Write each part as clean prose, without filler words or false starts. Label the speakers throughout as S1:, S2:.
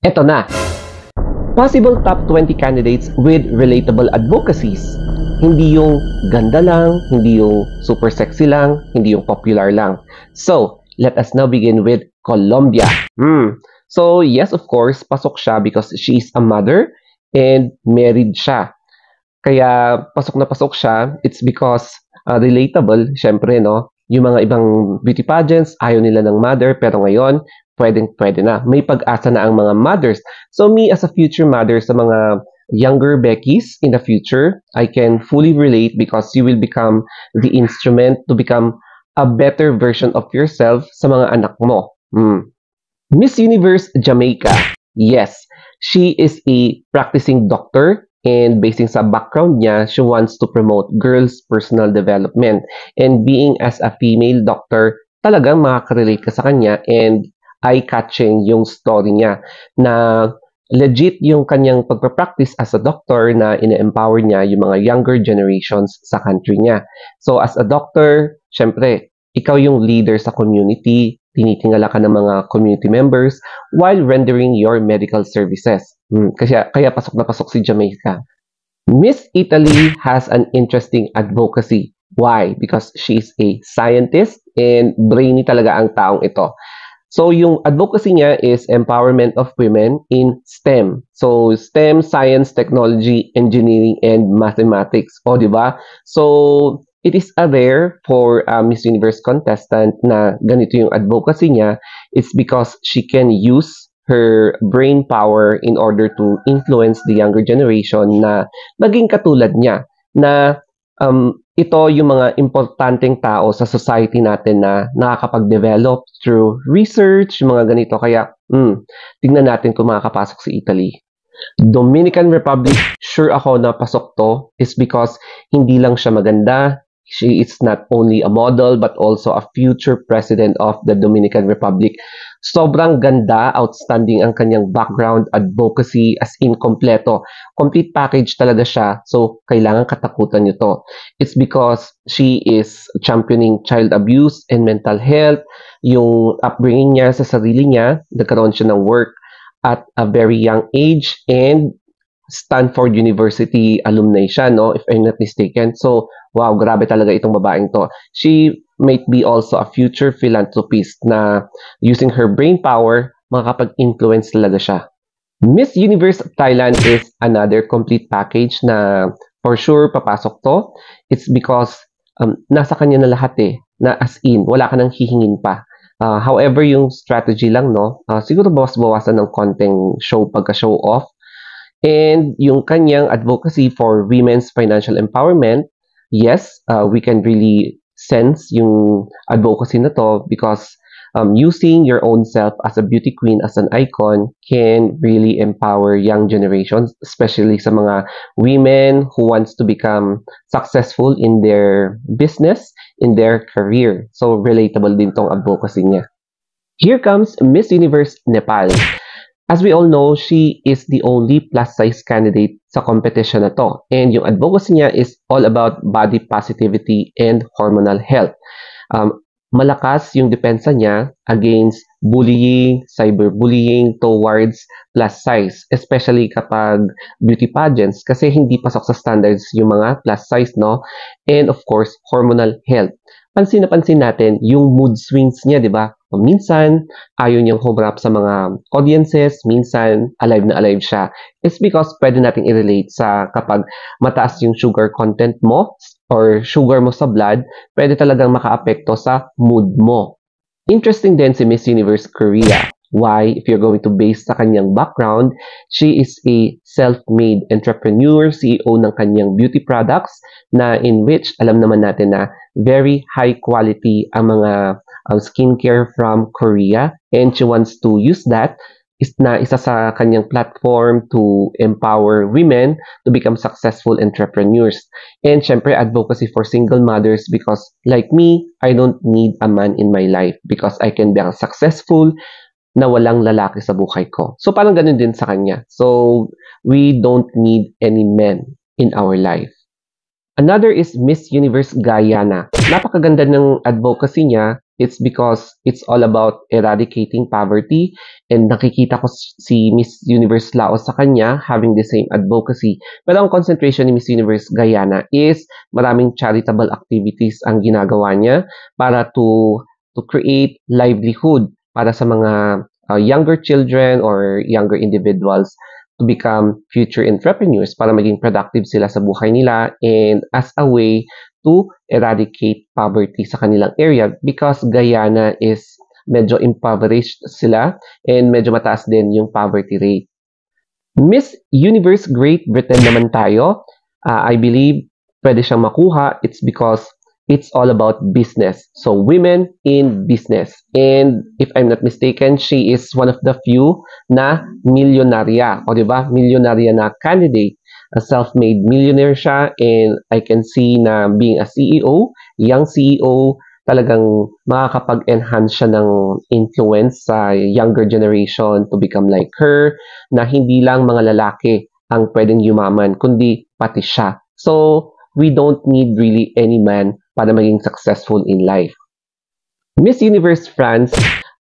S1: Eto na, possible top 20 candidates with relatable advocacies. Hindi yung ganda lang, hindi yung super sexy lang, hindi yung popular lang. So, let us now begin with Colombia. So, yes, of course, pasok siya because she is a mother and married siya. Kaya pasok na pasok siya, it's because relatable, syempre, no? Yung mga ibang beauty pageants, ayaw nila ng mother, pero ngayon, pwedeng-pwede na. May pag-asa na ang mga mothers. So me as a future mother sa mga younger Beckys in the future, I can fully relate because you will become the instrument to become a better version of yourself sa mga anak mo. Miss Universe Jamaica. Yes, she is a practicing doctor and basing sa background niya, she wants to promote girls' personal development. And being as a female doctor, talagang makaka-relate ka sa kanya and eye-catching yung story niya na legit yung kanyang pagpa-practice as a doctor na ine-empower niya yung mga younger generations sa country niya. So as a doctor, syempre, ikaw yung leader sa community, tinitingala ka ng mga community members while rendering your medical services. Kaya pasok na pasok si Jamaica. Miss Italy has an interesting advocacy. Why? Because she is a scientist and brainy talaga ang taong ito. So, yung advocacy niya is empowerment of women in STEM. So, STEM, science, technology, engineering, and mathematics. O, di ba? So, it is a rare for a Miss Universe contestant na ganito yung advocacy niya. It's because she can use her brain power in order to influence the younger generation na maging katulad niya. Na ito yung mga importanteng tao sa society natin na nakakapag-develop through research, mga ganito. Kaya, tingnan natin kung makakapasok si Italy. Dominican Republic, sure ako na pasok to is because hindi lang siya maganda. She is not only a model but also a future president of the Dominican Republic. Sobrang ganda, outstanding ang kanyang background, advocacy, as in kompleto. Complete package talaga siya, so kailangan katakutan nyo to. It's because she is championing child abuse and mental health. Yung upbringing niya sa sarili niya, nagkaroon siya ng work at a very young age and Stanford University alumni siya, no? If I'm not mistaken. So, wow, grabe talaga itong babaeng to. She might be also a future philanthropist na using her brain power, makakapag-influence talaga siya. Miss Universe of Thailand is another complete package na for sure papasok to. It's because nasa kanya na lahat eh. Na as in, wala ka nang hihingin pa. However, yung strategy lang, no? Siguro bawas-bawasan ng konting show pagka-show off. And yung kanyang advocacy for women's financial empowerment, yes, we can really sense yung advocacy na to because using your own self as a beauty queen, as an icon, can really empower young generations, especially sa mga women who wants to become successful in their business, in their career. So, relatable din tong advocacy niya. Here comes Miss Universe Nepal. As we all know, she is the only plus-size candidate sa competition na to. And yung advocacy niya is all about body positivity and hormonal health. Malakas yung depensa niya against bullying, cyberbullying towards plus size, especially kapag beauty pageants kasi hindi pasok sa standards yung mga plus size, no? And of course, hormonal health. Pansin na pansin natin yung mood swings niya, di ba? Minsan, ayaw niyang humarap sa mga audiences, minsan, alive na alive siya. It's because pwede nating i-relate sa kapag mataas yung sugar content mo or sugar mo sa blood, pwede talagang makaapekto sa mood mo. Interesting din si Miss Universe Korea. Why? If you're going to base sa kanyang background, she is a self-made entrepreneur, CEO ng kanyang beauty products na in which alam naman natin na very high quality ang mga skincare from Korea and she wants to use that isa sa kanyang platform to empower women to become successful entrepreneurs. And syempre, advocacy for single mothers because like me, I don't need a man in my life because I can be successful na walang lalaki sa buhay ko. So parang ganun din sa kanya. So we don't need any men in our life. Another is Miss Universe Guyana. Napakaganda ng advocacy niya It's because it's all about eradicating poverty, and nakikita ko si Miss Universe Laos sa kanya having the same advocacy. Pero ang concentration ni Miss Universe Guyana is maraming charitable activities ang ginagawa niya para to create livelihood para sa mga younger children or younger individuals to become future entrepreneurs para maging productive sila sa buhay nila, and as a way to eradicate poverty sa kanilang area because Guyana is medyo impoverished sila and medyo mataas din yung poverty rate. Miss Universe Great Britain naman tayo. I believe pwede siyang makuha. It's because it's all about business. So, women in business. And if I'm not mistaken, she is one of the few na milyonarya. O diba? Milyonarya na candidate. A self-made millionaire siya, and I can see na being a CEO, young CEO, talagang makakapag-enhance siya ng influence sa younger generation to become like her, na hindi lang mga lalaki ang pwedeng yumaman, kundi pati siya. So, we don't need really any man para maging successful in life. Miss Universe France,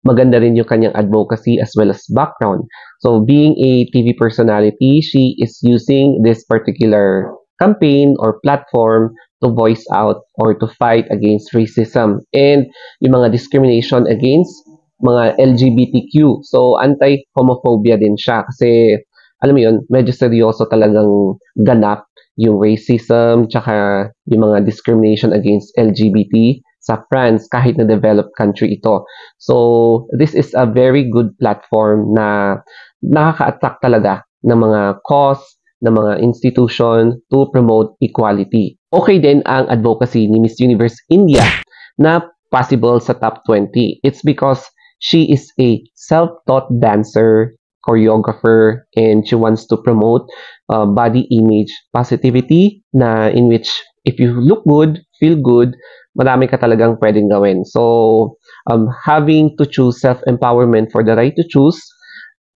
S1: maganda rin yung kanyang advocacy as well as background. So, being a TV personality, she is using this particular campaign or platform to voice out or to fight against racism and yung mga discrimination against mga LGBTQ. So, anti-homophobia din siya kasi, alam mo yun, medyo seryoso talagang ganap yung racism tsaka yung mga discrimination against LGBT sa France kahit na developed country ito. So, this is a very good platform na nakaka-attract talaga ng mga cause, ng mga institution to promote equality. Okay din ang advocacy ni Miss Universe India na possible sa top 20. It's because she is a self-taught dancer, choreographer, and she wants to promote body image positivity na in which if you look good, feel good, marami ka talagang pwedeng gawin. So, having to choose self-empowerment for the right to choose,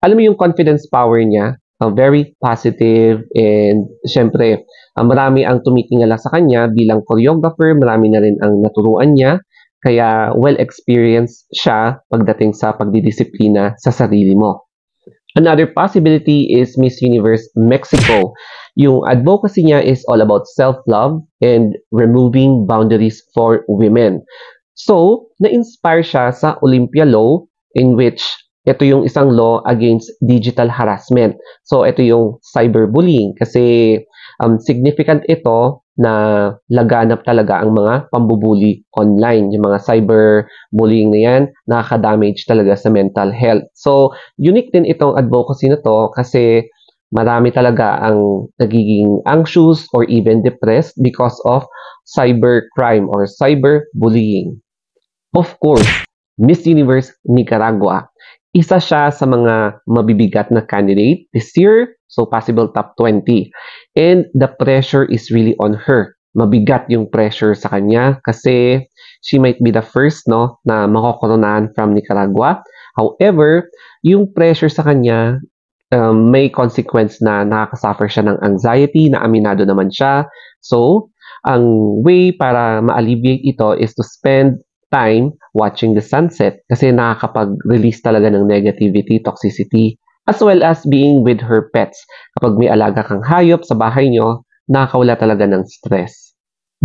S1: alam mo yung confidence power niya, very positive, and syempre, marami ang tumitingala sa kanya bilang choreographer, marami na rin ang naturuan niya, kaya well-experienced siya pagdating sa pagdidisiplina sa sarili mo. Another possibility is Miss Universe Mexico. Yung advocacy niya is all about self-love and removing boundaries for women. So, na-inspire siya sa Olympia Law in which ito yung isang law against digital harassment. So, ito yung cyberbullying kasi significant ito na laganap talaga ang mga pambubuli online. Yung mga cyberbullying na yan, nakaka-damage talaga sa mental health. So, unique din itong advocacy na to kasi marami talaga ang nagiging anxious or even depressed because of cybercrime or cyberbullying. Of course, Miss Universe Nicaragua. Isa siya sa mga mabibigat na candidate this year, so possible top 20. And the pressure is really on her. Mabigat yung pressure sa kanya kasi she might be the first no na makokoronahan from Nicaragua. However, yung pressure sa kanya may consequence na nakakasuffer siya ng anxiety, na aminado naman siya. So, ang way para ma-alleviate ito is to spend time watching the sunset kasi nakakapag-release talaga ng negativity, toxicity, as well as being with her pets. Kapag may alaga kang hayop sa bahay nyo, nakakawala talaga ng stress.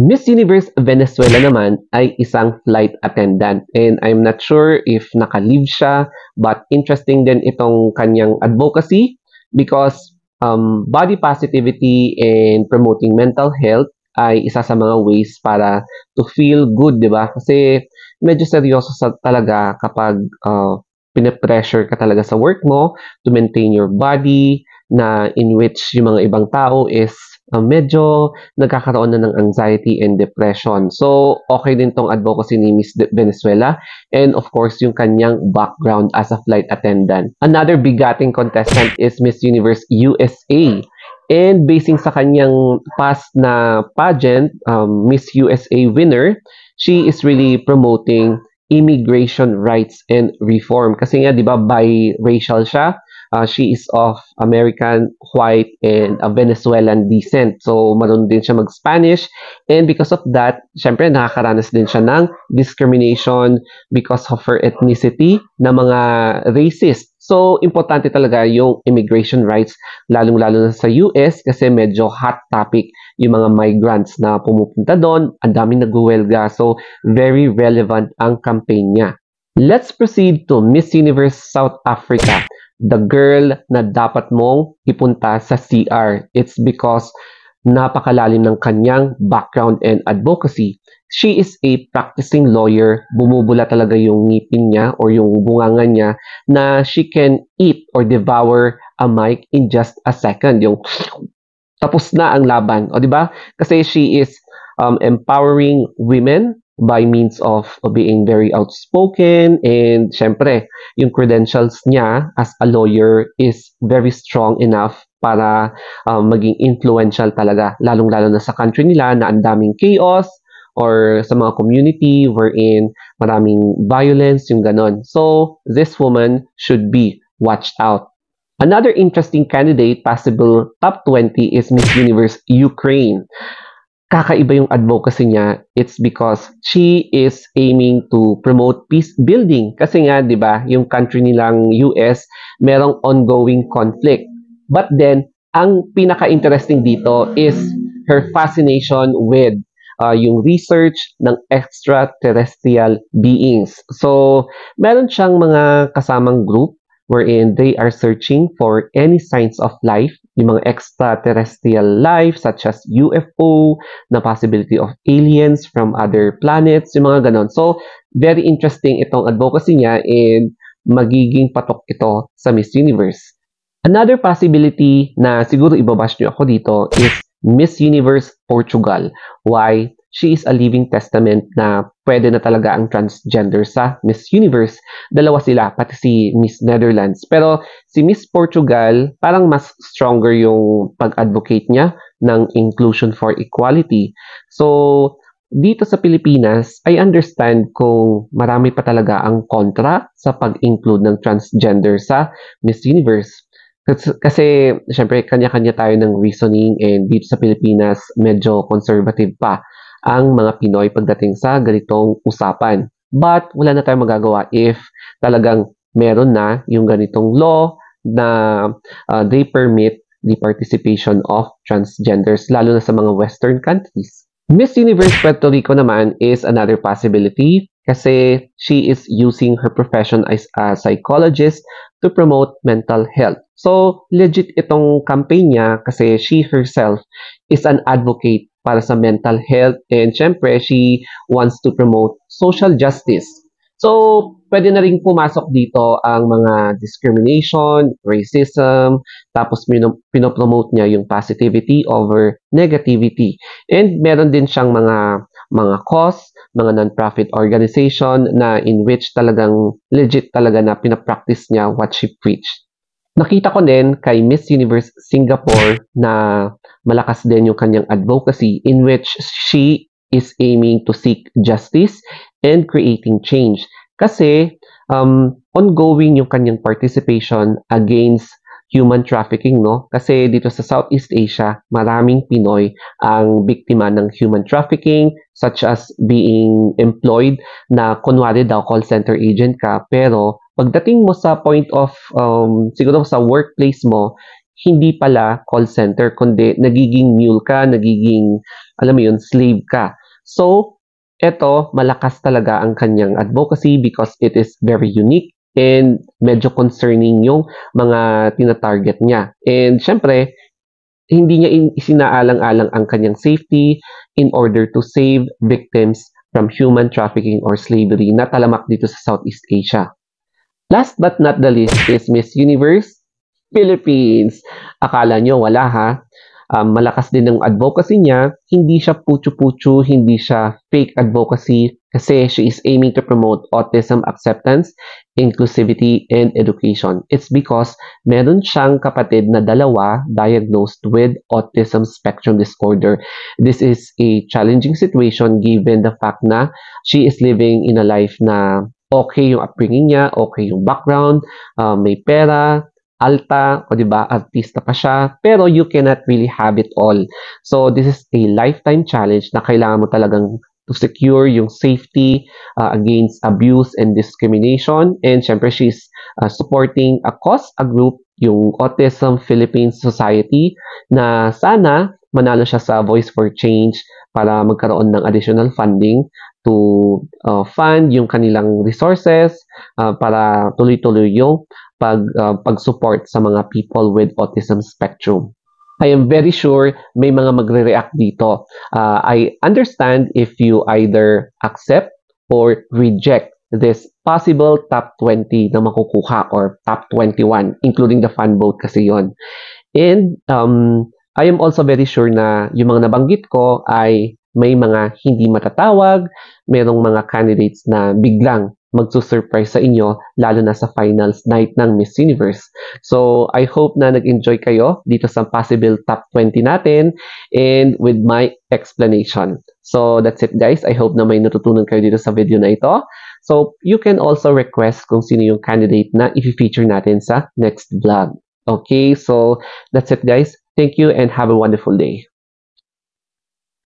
S1: Miss Universe Venezuela naman ay isang flight attendant and I'm not sure if naka-leave siya, but interesting din itong kanyang advocacy because body positivity and promoting mental health ay isa sa mga ways para to feel good, di ba? Kasi medyo seryoso talaga kapag pinapressure ka talaga sa work mo to maintain your body, na in which yung mga ibang tao is medyo nagkakaroon na ng anxiety and depression. So, okay din tong advocacy ni Miss Venezuela and of course yung kanyang background as a flight attendant. Another bigating contestant is Miss Universe USA. And basing sa kanyang past na pageant, Miss USA winner, she is really promoting immigration rights and reform. Kasi nga, di ba, biracial siya. She is of American, white, and a Venezuelan descent. So, marunong din siya mag-Spanish. And because of that, syempre, nakakaranas din siya ng discrimination because of her ethnicity na mga racist. So, importante talaga yung immigration rights, lalong-lalo na sa US kasi medyo hot topic yung mga migrants na pumupunta doon. Ang daming nagwelga. So, very relevant ang campaign niya. Let's proceed to Miss Universe South Africa. The girl na dapat mong ipunta sa CR. It's because napakalalim ng kanyang background and advocacy. She is a practicing lawyer. Bumubula talaga yung ngipin niya or yung bunganga niya na she can eat or devour a mic in just a second. Yung tapos na ang laban. O, di ba? Kasi she is empowering women by means of being very outspoken and syempre, yung credentials niya as a lawyer is very strong enough para maging influential talaga, lalong-lalo na sa country nila na ang daming chaos or sa mga community wherein maraming violence, yung ganon. So, this woman should be watched out. Another interesting candidate, possible top 20, is Miss Universe Ukraine. Kakaiba yung advocacy niya. It's because she is aiming to promote peace building. Kasi nga, di ba, yung country nilang US, merong ongoing conflict. But then, ang pinaka-interesting dito is her fascination with yung research ng extraterrestrial beings. So, meron siyang mga kasamang group wherein they are searching for any signs of life, yung mga extraterrestrial life such as UFO, na possibility of aliens from other planets, yung mga ganon. So, very interesting itong advocacy niya and magiging patok ito sa Miss Universe. Another possibility na siguro ibabash niyo ako dito is Miss Universe Portugal. Why? She is a living testament na pwede na talaga ang transgender sa Miss Universe. Dalawa sila, pati si Miss Netherlands. Pero si Miss Portugal, parang mas stronger yung pag-advocate niya ng inclusion for equality. So, dito sa Pilipinas, I understand kung marami pa talaga ang kontra sa pag-include ng transgender sa Miss Universe. Kasi, syempre, kanya-kanya tayo ng reasoning and dito sa Pilipinas, medyo conservative pa ang mga Pinoy pagdating sa ganitong usapan. But wala na tayong magagawa if talagang meron na yung ganitong law na they permit the participation of transgenders, lalo na sa mga Western countries. Miss Universe Puerto Rico naman is another possibility kasi she is using her profession as a psychologist to promote mental health. So, legit itong campaign niya kasi she herself is an advocate para sa mental health and syempre, she wants to promote social justice. So, pwede na rin pumasok dito ang mga discrimination, racism, tapos pinopromote niya yung positivity over negativity. And meron din siyang mga cause, mga non-profit organization na in which talagang legit talaga na pinapractice niya what she preached. Nakita ko din kay Miss Universe Singapore na malakas din yung kanyang advocacy in which she is aiming to seek justice and creating change. Kasi ongoing yung kanyang participation against human trafficking, no? Kasi dito sa Southeast Asia, maraming Pinoy ang biktima ng human trafficking such as being employed na kunwari daw call center agent ka pero pagdating mo sa point of siguro sa workplace mo, hindi pala call center kundi nagiging mule ka, nagiging alam mo yun, slave ka. So, eto malakas talaga ang kanyang advocacy because it is very unique and medyo concerning yung mga tina-target niya. And syempre, hindi niya isinaalang-alang ang kanyang safety in order to save victims from human trafficking or slavery na talamak dito sa Southeast Asia. Last but not the least is Miss Universe Philippines. Akala nyo wala ha? Malakas din ang advocacy niya. Hindi siya putyo-putyo, hindi siya fake advocacy kasi she is aiming to promote autism acceptance, inclusivity, and education. It's because meron siyang kapatid na dalawa diagnosed with autism spectrum disorder. This is a challenging situation given the fact na she is living in a life na okay yung upbringing niya, okay yung background, may pera, alta, o 'di ba, artista pa siya, pero you cannot really have it all. So this is a lifetime challenge na kailangan mo talagang to secure yung safety against abuse and discrimination. And syempre, she's supporting a cause, a group, yung Autism Philippines Society, na sana manalo siya sa Voice for Change para magkaroon ng additional funding to fund yung kanilang resources para tuloy-tuloy yung pag-support sa mga people with autism spectrum. I am very sure may mga magre-react dito. I understand if you either accept or reject this possible top 20 na makukuha or top 21, including the fan vote kasi yon. And I am also very sure na yung mga nabanggit ko ay may mga hindi matatawag, merong mga candidates na biglang magsusurprise sa inyo, lalo na sa finals night ng Miss Universe. So, I hope na nag-enjoy kayo dito sa possible top 20 natin and with my explanation. So, that's it guys. I hope na may natutunan kayo dito sa video na ito. So, you can also request kung sino yung candidate na i-feature natin sa next vlog. Okay, so that's it guys. Thank you and have a wonderful day.